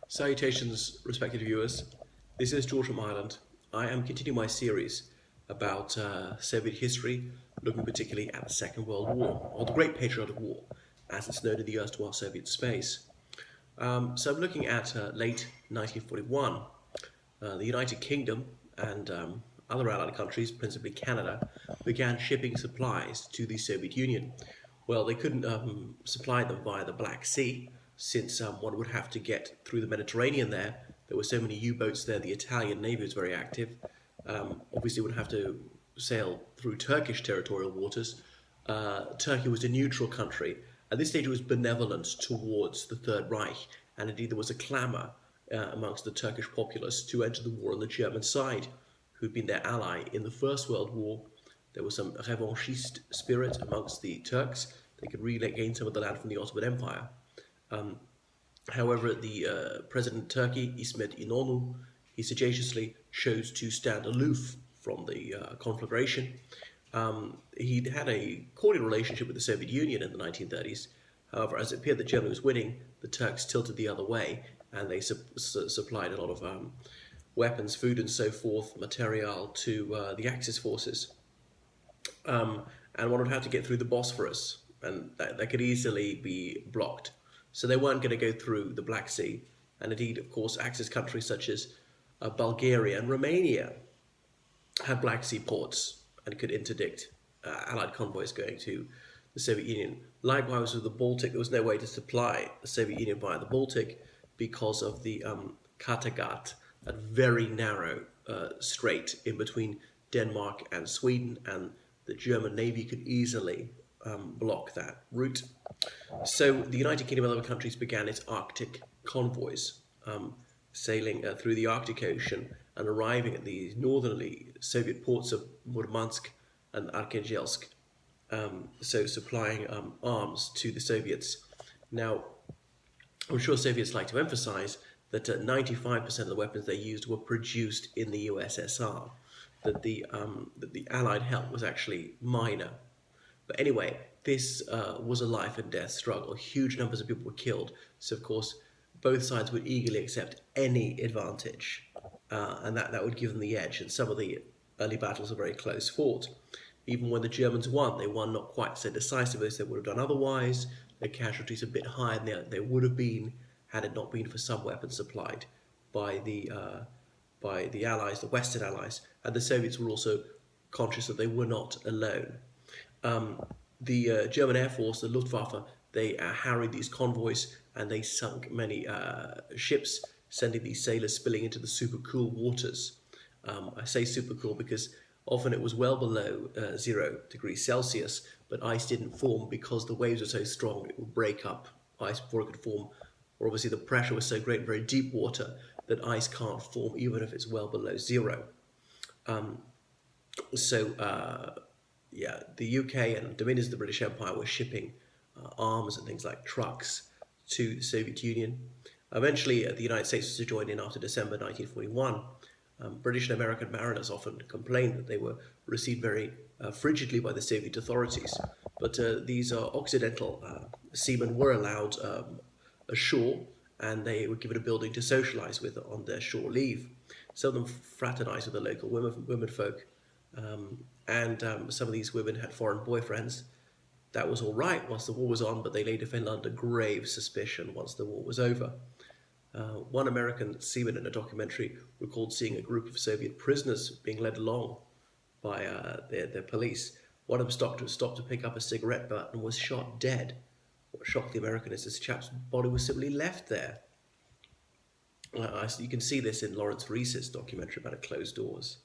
Salutations, respected viewers. This is George from Ireland. I am continuing my series about Soviet history, looking particularly at the Second World War, or the Great Patriotic War, as it's known in the erstwhile Soviet space. So I'm looking at late 1941. The United Kingdom and other allied countries, principally Canada, began shipping supplies to the Soviet Union. Well, they couldn't supply them via the Black Sea, since one would have to get through the Mediterranean there. There were so many U-boats there, the Italian Navy was very active. Obviously, would have to sail through Turkish territorial waters. Turkey was a neutral country. At this stage, it was benevolent towards the Third Reich, and indeed there was a clamour amongst the Turkish populace to enter the war on the German side, who'd been their ally in the First World War. There was some revanchist spirit amongst the Turks. They could regain some of the land from the Ottoman Empire. However, the President of Turkey, İsmet İnönü, he sagaciously chose to stand aloof from the conflagration. He'd had a cordial relationship with the Soviet Union in the 1930s. However, as it appeared that Germany was winning, the Turks tilted the other way, and they supplied a lot of weapons, food, and so forth, material to the Axis forces. And one would have to get through the Bosphorus, and that could easily be blocked. So they weren't going to go through the Black Sea. And indeed, of course, Axis countries such as Bulgaria and Romania had Black Sea ports and could interdict Allied convoys going to the Soviet Union. Likewise with the Baltic, there was no way to supply the Soviet Union via the Baltic because of the Kattegat, that very narrow strait in between Denmark and Sweden, and the German Navy could easily block that route. So the United Kingdom and other countries began its Arctic convoys, sailing through the Arctic Ocean and arriving at the northerly Soviet ports of Murmansk and Arkhangelsk, so supplying arms to the Soviets. Now, I'm sure Soviets like to emphasize that 95% of the weapons they used were produced in the USSR, that the Allied help was actually minor. But anyway, this was a life and death struggle. Huge numbers of people were killed. So, of course, both sides would eagerly accept any advantage, and that would give them the edge. And some of the early battles are very close fought. Even when the Germans won, they won not quite so decisively as they would have done otherwise. Their casualties a bit higher than they would have been had it not been for some weapons supplied by the Allies, the Western Allies. And the Soviets were also conscious that they were not alone. The German Air Force, the Luftwaffe, they harried these convoys and they sunk many ships, sending these sailors spilling into the super cool waters. I say super cool because often it was well below 0 degrees Celsius, but ice didn't form because the waves were so strong it would break up ice before it could form. Or obviously the pressure was so great in very deep water that ice can't form even if it's well below 0. The UK and dominions of the British Empire were shipping arms and things like trucks to the Soviet Union. Eventually, the United States was to join in after December 1941. British and American mariners often complained that they were received very frigidly by the Soviet authorities, but these Occidental seamen were allowed ashore, and they were given a building to socialize with on their shore leave. Some of them fraternized with the local women folk, and some of these women had foreign boyfriends. That was all right once the war was on, but they later fell under grave suspicion once the war was over. One American seaman in a documentary recalled seeing a group of Soviet prisoners being led along by their police. One of them stopped to pick up a cigarette butt and was shot dead. What shocked the American is this chap's body was simply left there. You can see this in Lawrence Rees's documentary about closed doors.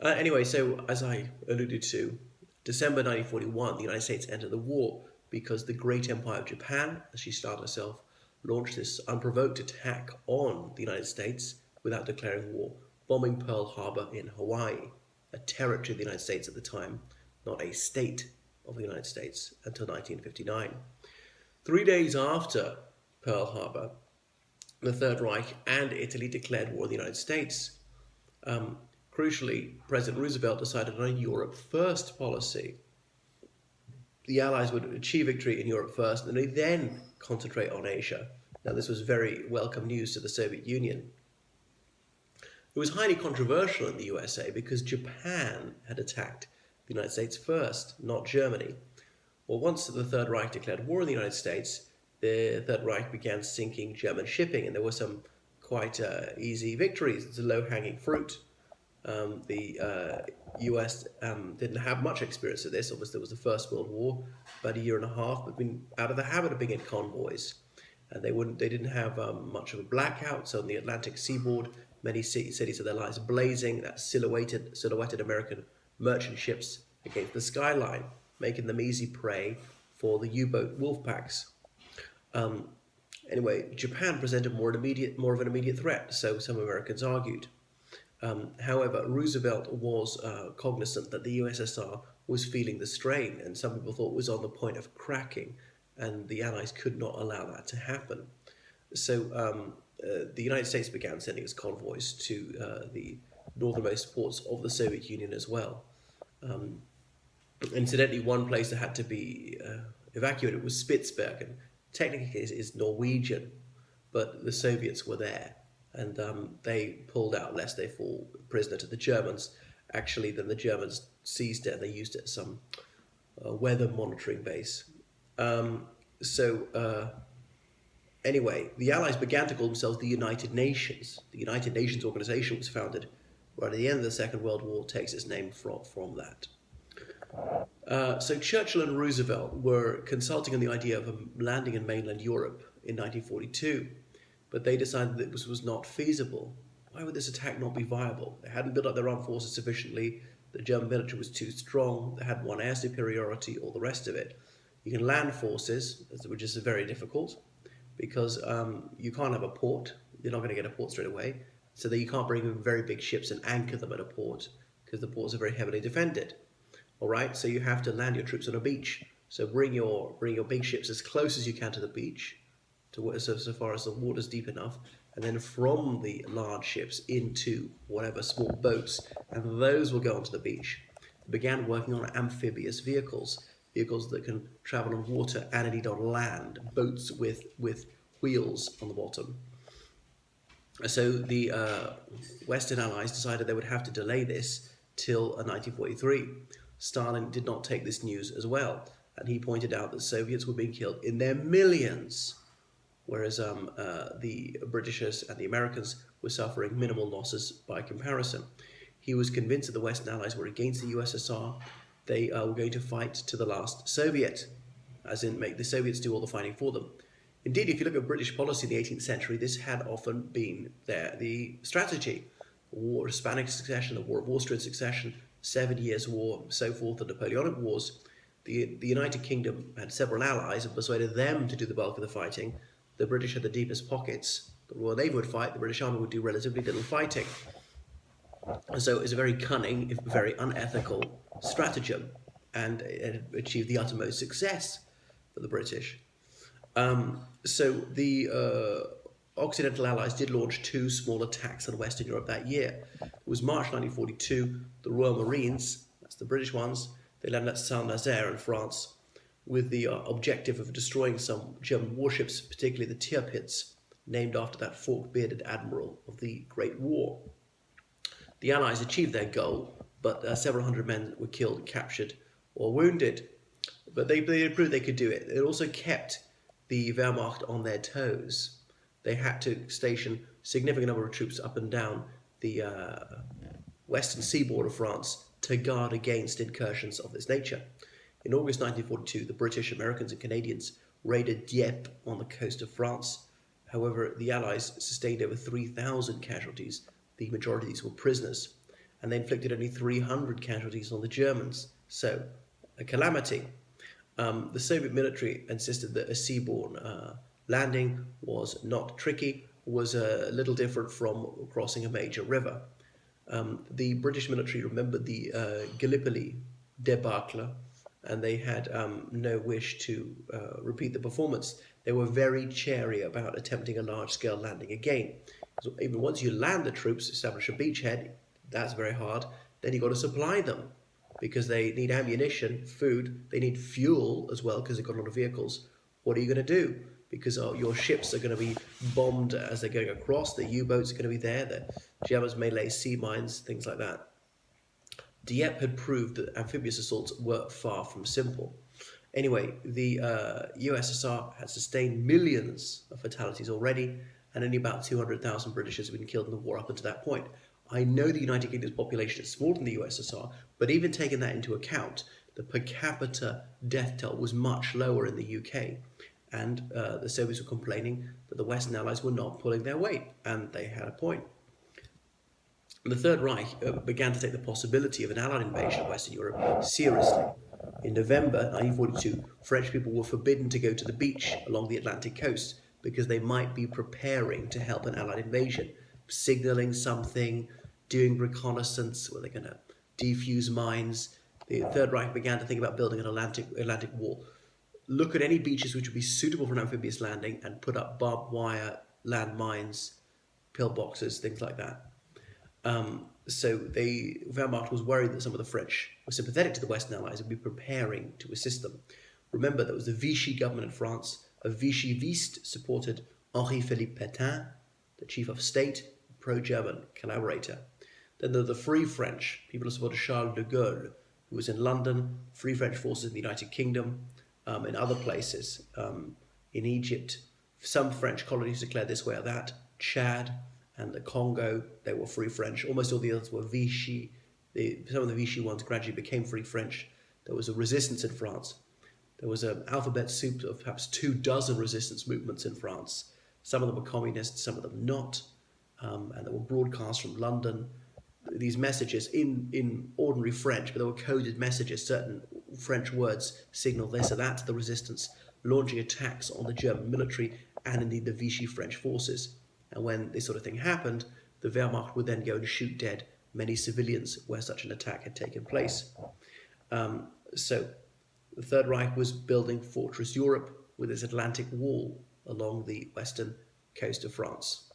Anyway, so as I alluded to, December 1941, the United States entered the war because the great empire of Japan, as she styled herself, launched this unprovoked attack on the United States without declaring war, bombing Pearl Harbor in Hawaii, a territory of the United States at the time, not a state of the United States, until 1959. 3 days after Pearl Harbor, the Third Reich and Italy declared war on the United States. Crucially, President Roosevelt decided on a Europe First policy. The Allies would achieve victory in Europe first, and they then concentrate on Asia. Now, this was very welcome news to the Soviet Union. It was highly controversial in the USA because Japan had attacked the United States first, not Germany. Well, once the Third Reich declared war on the United States, the Third Reich began sinking German shipping, and there were some quite easy victories. It's a low-hanging fruit. The US didn't have much experience of this. Obviously, it was the First World War, about a year and a half, but been out of the habit of being in convoys. And they didn't have much of a blackout. So on the Atlantic seaboard, many cities had their lights blazing. That silhouetted American merchant ships against the skyline, making them easy prey for the U-boat wolf packs. Anyway, Japan presented more of an immediate threat, so some Americans argued. However, Roosevelt was cognizant that the USSR was feeling the strain, and some people thought it was on the point of cracking, and the Allies could not allow that to happen. So the United States began sending its convoys to the northernmost ports of the Soviet Union as well. Incidentally, one place that had to be evacuated was Spitsbergen. Technically, it is Norwegian, but the Soviets were there, and they pulled out lest they fall prisoner to the Germans. Actually, then the Germans seized it and they used it as some weather monitoring base. Anyway, the Allies began to call themselves the United Nations. The United Nations organization was founded right at the end of the Second World War, takes its name from that. So Churchill and Roosevelt were consulting on the idea of a landing in mainland Europe in 1942, but they decided that this was not feasible. Why would this attack not be viable? They hadn't built up their armed forces sufficiently, the German military was too strong, they had one air superiority, all the rest of it. You can land forces, which is very difficult, because you can't have a port. You're not going to get a port straight away, so that you can't bring in very big ships and anchor them at a port, because the ports are very heavily defended. All right, so you have to land your troops on a beach. So bring your big ships as close as you can to the beach, so far as the water's deep enough, and then from the large ships into whatever small boats, and those will go onto the beach. They began working on amphibious vehicles that can travel on water and indeed on land, boats with wheels on the bottom. So the Western Allies decided they would have to delay this till 1943. Stalin did not take this news as well, and he pointed out that Soviets were being killed in their millions, whereas the Britishers and the Americans were suffering minimal losses by comparison. He was convinced that the Western Allies were against the USSR. They were going to fight to the last Soviet, as in make the Soviets do all the fighting for them. Indeed, if you look at British policy in the 18th century, this had often been the strategy. The War of Hispanic Succession, the War of Austrian Succession, 7 Years' War, so forth, the Napoleonic Wars. The United Kingdom had several allies and persuaded them to do the bulk of the fighting. The British had the deepest pockets. The Royal Navy would fight, the British Army would do relatively little fighting. So it's a very cunning, if very unethical stratagem, and it achieved the uttermost success for the British. So the Occidental Allies did launch 2 small attacks on Western Europe that year. It was March 1942, the Royal Marines, that's the British ones, they landed at Saint-Nazaire in France with the objective of destroying some German warships, particularly the Tirpitz, named after that fork-bearded admiral of the Great War. The Allies achieved their goal, but several hundred men were killed, captured, or wounded. But they proved they could do it. It also kept the Wehrmacht on their toes. They had to station a significant number of troops up and down the western seaboard of France to guard against incursions of this nature. In August 1942, the British, Americans, and Canadians raided Dieppe on the coast of France. However, the Allies sustained over 3,000 casualties. The majority of these were prisoners, and they inflicted only 300 casualties on the Germans. So, a calamity. The Soviet military insisted that a seaborne landing was not tricky, was a little different from crossing a major river. The British military remembered the Gallipoli debacle, and they had no wish to repeat the performance. They were very chary about attempting a large-scale landing again. So even once you land the troops, establish a beachhead, that's very hard. Then you've got to supply them, because they need ammunition, food, they need fuel as well, because they've got a lot of vehicles. What are you going to do? because your ships are going to be bombed as they're going across. The U-boats are going to be there. The Germans may lay sea mines, things like that. Dieppe had proved that amphibious assaults were far from simple. Anyway, the USSR had sustained millions of fatalities already, and only about 200,000 Britishers had been killed in the war up until that point. I know the United Kingdom's population is smaller than the USSR, but even taking that into account, the per capita death toll was much lower in the UK. And the Soviets were complaining that the Western Allies were not pulling their weight, and they had a point. The Third Reich began to take the possibility of an Allied invasion of Western Europe seriously. In November 1942, French people were forbidden to go to the beach along the Atlantic coast because they might be preparing to help an Allied invasion, signalling something, doing reconnaissance, were they going to defuse mines. The Third Reich began to think about building an Atlantic wall. Look at any beaches which would be suitable for an amphibious landing and put up barbed wire, land mines, pillboxes, things like that. So Wehrmacht was worried that some of the French were sympathetic to the Western Allies and would be preparing to assist them. Remember, there was the Vichy government in France. A Vichyviste supported Henri-Philippe Pétain, the chief of state, pro-German collaborator. Then there were the Free French, people who supported Charles de Gaulle, who was in London, Free French forces in the United Kingdom, in other places, in Egypt. Some French colonies declared this way or that. Chad and the Congo, they were Free French. Almost all the others were Vichy. Some of the Vichy ones gradually became Free French. There was a resistance in France. There was an alphabet soup of perhaps 24 resistance movements in France. Some of them were communists, some of them not. And there were broadcasts from London. These messages in ordinary French, but there were coded messages. Certain French words signal this or that to the resistance, launching attacks on the German military and indeed the Vichy French forces. And when this sort of thing happened, the Wehrmacht would then go and shoot dead many civilians where such an attack had taken place. So the Third Reich was building Fortress Europe with its Atlantic wall along the western coast of France.